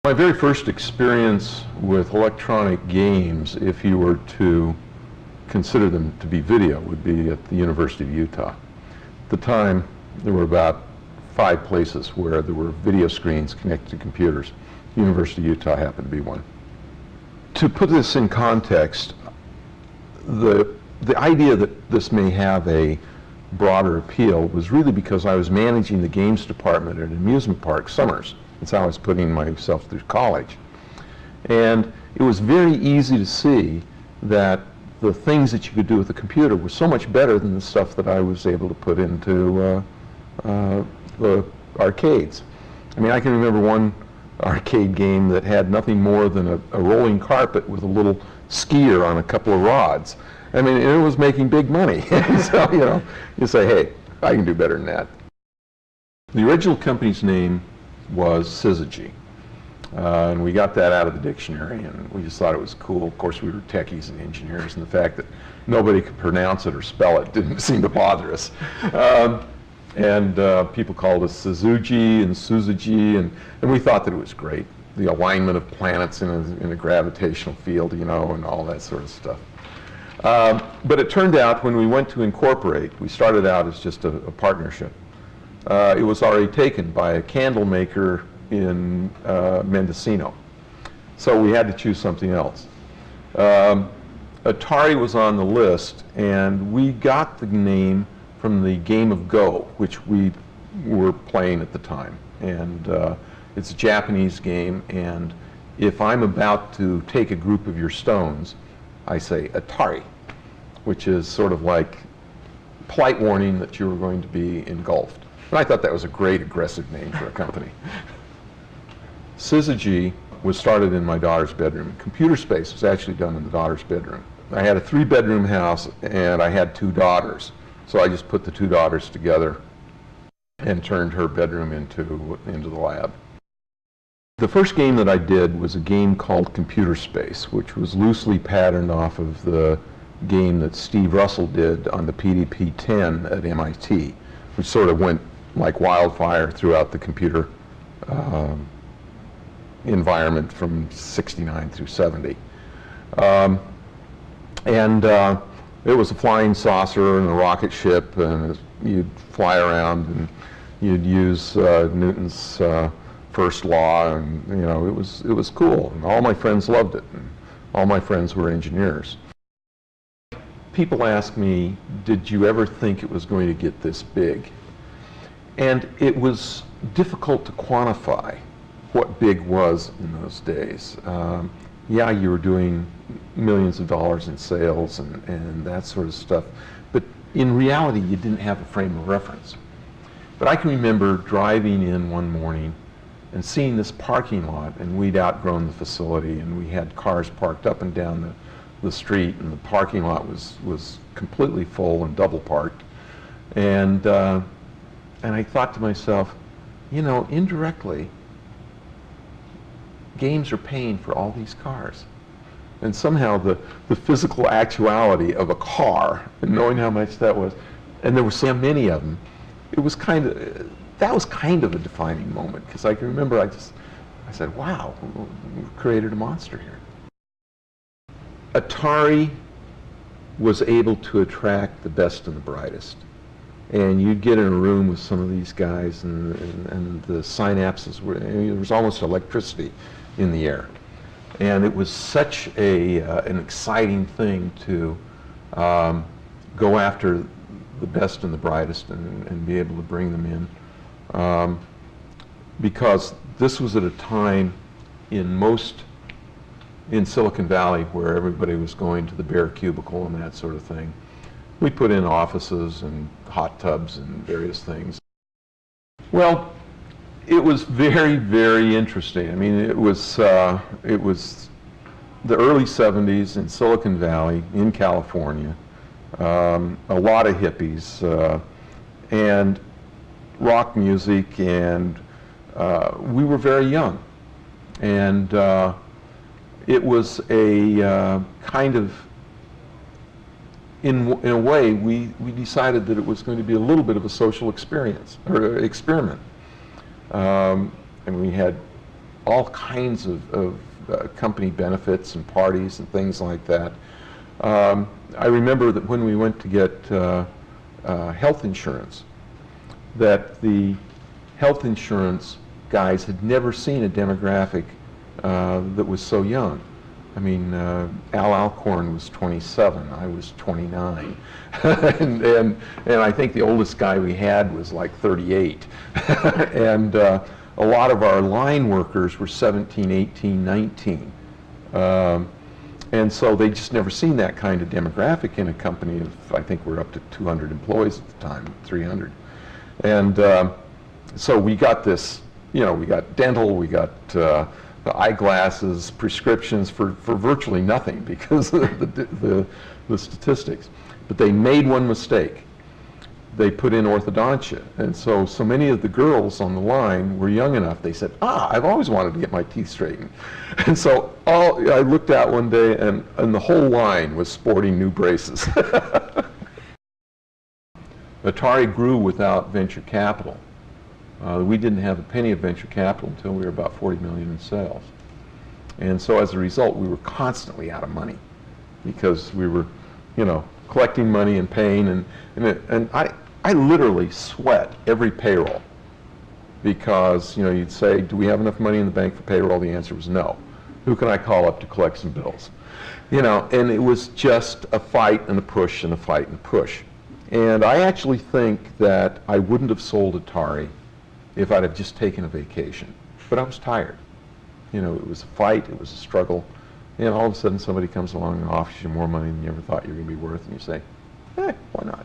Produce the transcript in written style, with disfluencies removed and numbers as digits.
My very first experience with electronic games, if you were to consider them to be video, would be at the University of Utah. At the time, there were about 5 places where there were video screens connected to computers. The University of Utah happened to be one. To put this in context, the idea that this may have a broader appeal was really because I was managing the games department at an amusement park summers. That's how I was putting myself through college. And it was very easy to see that the things that you could do with a computer were so much better than the stuff that I was able to put into the arcades. I mean, I can remember one arcade game that had nothing more than a rolling carpet with a little skier on a couple of rods. I mean, it was making big money. So, you know, you say, hey, I can do better than that. The original company's name was Syzygy. And we got that out of the dictionary, and we just thought it was cool. Of course, we were techies and engineers, and the fact that nobody could pronounce it or spell it didn't seem to bother us. People called us Syzygy and Syzygy, and we thought that it was great. The alignment of planets in a gravitational field, you know, and all that sort of stuff. But it turned out when we went to incorporate, we started out as just a partnership. It was already taken by a candle maker in Mendocino. So we had to choose something else. Atari was on the list, and we got the name from the game of Go, which we were playing at the time. And it's a Japanese game, and if I'm about to take a group of your stones, I say Atari, which is sort of like polite warning that you were going to be engulfed. And I thought that was a great aggressive name for a company. Syzygy was started in my daughter's bedroom. Computer Space was actually done in the daughter's bedroom. I had a 3-bedroom house, and I had 2 daughters. So I just put the 2 daughters together and turned her bedroom into the lab. The first game that I did was a game called Computer Space, which was loosely patterned off of the game that Steve Russell did on the PDP-10 at MIT, which sort of went like wildfire throughout the computer environment from '69 through '70. It was a flying saucer and a rocket ship, and you'd fly around and you'd use Newton's first law, and you know, it was cool, and all my friends loved it, and all my friends were engineers. People ask me, did you ever think it was going to get this big? And it was difficult to quantify what big was in those days. Yeah, you were doing millions of dollars in sales and that sort of stuff, but in reality you didn't have a frame of reference. But I can remember driving in one morning and seeing this parking lot, and we'd outgrown the facility, and we had cars parked up and down the street, and the parking lot was completely full and double parked. And I thought to myself, you know, indirectly, games are paying for all these cars. And somehow the physical actuality of a car, and knowing how much that was, and there were so many of them, it was that was kind of a defining moment, because I can remember I said, wow, we've created a monster here. Atari was able to attract the best and the brightest. And you'd get in a room with some of these guys, and the synapses were, there was almost electricity in the air. And it was such an exciting thing to go after the best and the brightest and be able to bring them in. Because this was at a time in Silicon Valley where everybody was going to the bare cubicle and that sort of thing. We put in offices and hot tubs and various things. Well, it was very, very interesting. I mean, it was the early '70s in Silicon Valley, in California. A lot of hippies and rock music, and we were very young. And it was a kind of, in a way, we decided that it was going to be a little bit of a social experience, or experiment. And we had all kinds of company benefits and parties and things like that. I remember that when we went to get health insurance, that the health insurance guys had never seen a demographic that was so young. I mean, Al Alcorn was 27, I was 29, and I think the oldest guy we had was like 38, and a lot of our line workers were 17, 18, 19, and so they just never seen that kind of demographic in a company of, I think we're up to 200 employees at the time, 300, and so we got this, you know, we got dental, we got the eyeglasses, prescriptions for virtually nothing because of the statistics. But they made one mistake. They put in orthodontia. And so many of the girls on the line were young enough, they said, I've always wanted to get my teeth straightened. And so I looked out one day and the whole line was sporting new braces. Atari grew without venture capital. We didn't have a penny of venture capital until we were about 40 million in sales. And so as a result, we were constantly out of money because we were, you know, collecting money and paying, and I literally sweat every payroll because, you know, you'd say, do we have enough money in the bank for payroll? The answer was no. Who can I call up to collect some bills? You know, and it was just a fight and a push and a fight and a push. And I actually think that I wouldn't have sold Atari if I'd have just taken a vacation. But I was tired. You know, it was a fight, it was a struggle, and all of a sudden somebody comes along and offers you more money than you ever thought you were going to be worth, and you say, why not?